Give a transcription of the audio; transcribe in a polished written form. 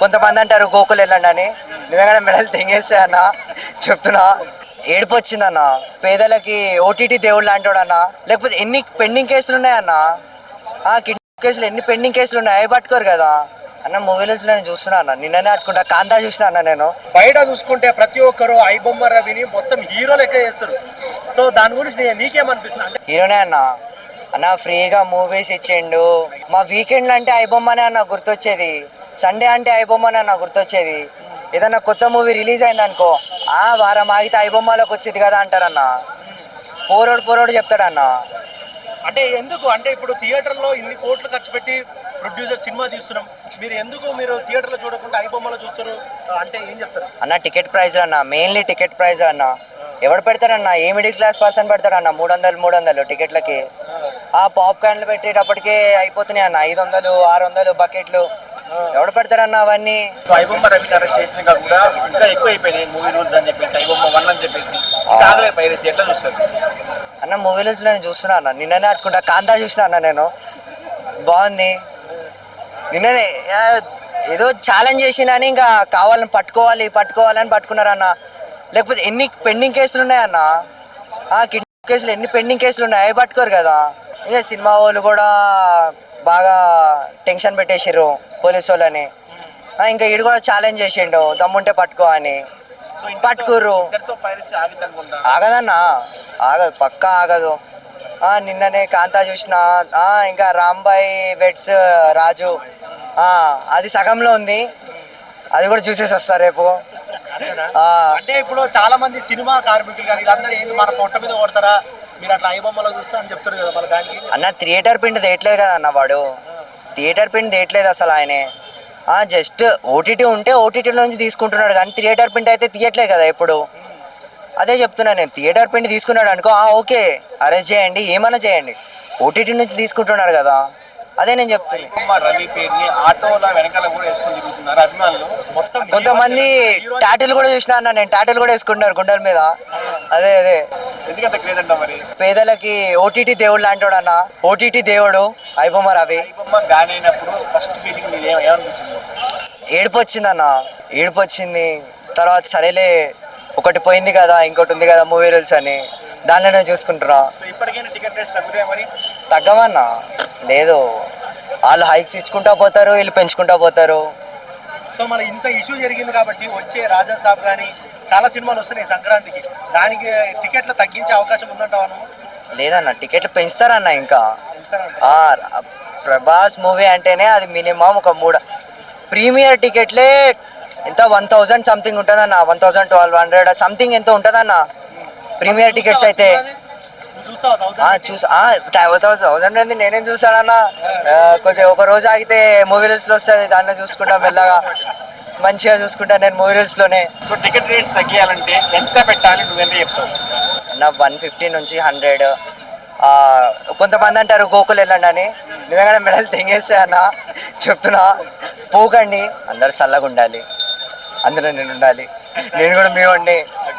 కొంతమంది అంటారు గోకులు వెళ్ళండి అని, నిజంగానే మెడలు తెంగేస్తే అన్న చెప్తున్నా. ఏడుపు వచ్చిందన్న. పేదలకి ఓటీటీ దేవుడు లాంటోడు అన్న. లేకపోతే ఎన్ని పెండింగ్ కేసులు ఉన్నాయన్న, కిడ్నాప్ కేసులు ఎన్ని పెండింగ్ కేసులు ఉన్నాయి, అవి పట్టుకోరు కదా అన్న. మూవీలో నేను చూస్తున్నా అన్న, నిన్ననే అట్టుకుంటా కాంతా చూసిన అన్న నేను. బయట చూసుకుంటే ప్రతి ఒక్కరు ఐబొమ్మ రవిని మొత్తం హీరో లెక్క చేస్తారు. సో దాని గురించి నీకేమనిపిస్తుంది? హీరోనే అన్న. అన్న ఫ్రీగా మూవీస్ ఇచ్చిండు. మా వీకెండ్లు అంటే ఐబొమ్మనే అన్న గుర్తొచ్చేది, సండే అంటే ఐబొమ్మనే అన్న గుర్తొచ్చేది. ఏదన్నా కొత్త మూవీ రిలీజ్ అయింది అనుకో, వారం ఆగితే ఐబొమ్మలోకి వచ్చేది కదా అంటారన్న. పోరోడు చెప్తాడన్న. అంటే ఎందుకు అంటే ఇప్పుడు థియేటర్లో ఇన్ని కోట్లు ఖర్చు పెట్టి ప్రొడ్యూసర్ సినిమా తీస్తున్నాం, మీరు థియేటర్లో చూడకుండా ఐబొమ్మలో చూస్తారు అంటే ఏం చెప్తారు అన్న? టికెట్ ప్రైజ్ అన్న, మెయిన్లీ టికెట్ ప్రైజ్ అన్న. ఎవడు పెడతాడన్న? A middle class person పెడతాడన్న 300 టికెట్లకి? పాప్కార్న్లు పెట్టేటప్పటికే అయిపోతున్నాయి అన్న 500 600 బకెట్లు. ఎవడు పెడతాడన్న అవన్నీ? ఐబొమ్మ రవిని అరెస్ట్ చేసినాక కూడా ఇంకా ఎక్కువ అయిపోయినాయి మూవీ రూల్స్ అని చెప్పేసి, ఐబొమ్మ 1 అని చెప్పేసి. పైరసీ ఎట్లా చూస్తారు అన్న? మూవీ రూల్స్ నేను చూస్తున్నా అన్న, నిన్ననే అట్టుకుంటా కాంతా చూసిన అన్న నేను. బాగుంది. నిన్ననే ఏదో ఛాలెంజ్ చేసినని ఇంకా కావాలని పట్టుకోవాలని పట్టుకున్నారన్న. లేకపోతే ఎన్ని పెండింగ్ కేసులు ఉన్నాయన్న, కిడ్నాప్ కేసులు ఎన్ని పెండింగ్ కేసులు ఉన్నాయి, అవి పట్టుకోరు కదా. ఇక సినిమా వాళ్ళు కూడా బాగా టెన్షన్ పెట్టేసారు పోలీసు వాళ్ళని. ఇంకా ఈడు కూడా ఛాలెంజ్ చేసిండు, దమ్ముంటే పట్టుకో అని. పట్టుకోరు. ఆగదన్నా, ఆగదు, పక్కా ఆగదు. నిన్ననే కాంతా చూసిన. ఇంకా రాంబాయ్ వెడ్స్ రాజు, అది సగంలో ఉంది, అది కూడా చూసేసి వస్తా రేపు. అంటే ఇప్పుడు చాలా మంది సినిమా కార్మికులు కానీ వీళ్ళందరూ ఏంది మన పొట్ట మీద కొడతారా, మీరు అట్లా ఐబొమ్మలో చూస్తా అని చెప్తారు కదా మన దానికి. అన్న థియేటర్ పిండి తేయట్లేదు కదా అన్న, వాడు థియేటర్ పిండి తేయట్లేదు అసలు ఆయనే. జస్ట్ ఓటీటీ ఉంటే ఓటీటీలో నుంచి తీసుకుంటున్నాడు కానీ థియేటర్ పిండి అయితే తీయట్లేదు కదా ఎప్పుడు. అదే చెప్తున్నా నేను, థియేటర్ పిండి తీసుకున్నాడు అనుకో ఓకే అరెస్ట్ చేయండి, ఏమైనా చేయండి. ఓటీటీ నుంచి తీసుకుంటున్నాడు కదా, అదే నేను చెప్తున్నా. రవి పేరుని ఆటోల వెనకాల కూడా వేసుకొని తిరుగుతున్నారు అభిమానులు. కొంతమంది టాటూలు కూడా చూసినా అన్న నేను, టాటూలు కూడా వేసుకుంటున్నారు గుండెల మీద. అదే ఎందుకంత క్రేజ్ అంట మరి? పేదలకి ఓటీటీ దేవుడు లాంటోడు అన్న, ఓటీటీ దేవుడు ఐబొమ్మ రవి. బ్యాన్ అయినప్పుడు ఫస్ట్ ఫీలింగ్ ఏమనిపించింది? ఏడుపు వచ్చిందన్న, ఏడుపు వచ్చింది. తర్వాత సరేలే ఒకటి పోయింది కదా, ఇంకోటి ఉంది కదా మూవీ రూల్స్ అని, దానిలోనే చూసుకుంటున్నా. తగ్గమన్నా లేదు, వాళ్ళు హైక్స్ ఇచ్చుకుంటా పోతారు, వీళ్ళు పెంచుకుంటా పోతారు. సో మన ఇంత ఇష్యూ జరిగింది కాబట్టి వచ్చే రాజా సాబ్ కానీ చాలా సినిమాలు వస్తున్నాయి సంక్రాంతికి, దానికి టికెట్లు తగ్గించే అవకాశం ఉందంటావా? లేదన్న, టికెట్లు పెంచుతారన్న. ఇంకా ప్రభాస్ మూవీ అంటేనే అది మినిమం ఒక 3 ప్రీమియర్ టికెట్లే ఎంత 1000 సంథింగ్ ఉంటుందన్న, 1200 సంథింగ్ ఎంత ఉంటుందన్న ప్రీమియర్ టికెట్స్ అయితే. చూసా 1000 నేనేం చూసానన్నా. కొద్దిగా ఒక రోజు ఆగితే మూవీ రూల్స్లో వస్తుంది, దాంట్లో చూసుకుంటా మెల్లగా మంచిగా చూసుకుంటా నేను మూవీ రూల్స్లోనే. సో టికెట్ రేట్స్ తగ్గియాలంటే ఎంత పెట్టాలి, నువ్వెంత చెప్తావు? నా 150 నుంచి 100. కొంతమంది అంటారు గోకులు వెళ్ళండి అని, నిజంగానే మెడలు తెంగేస్తే అన్న చెప్తున్నా. పోకండి, అందరూ చల్లగా ఉండాలి, అందులో నేను ఉండాలి, నేను కూడా మీ వాడిని.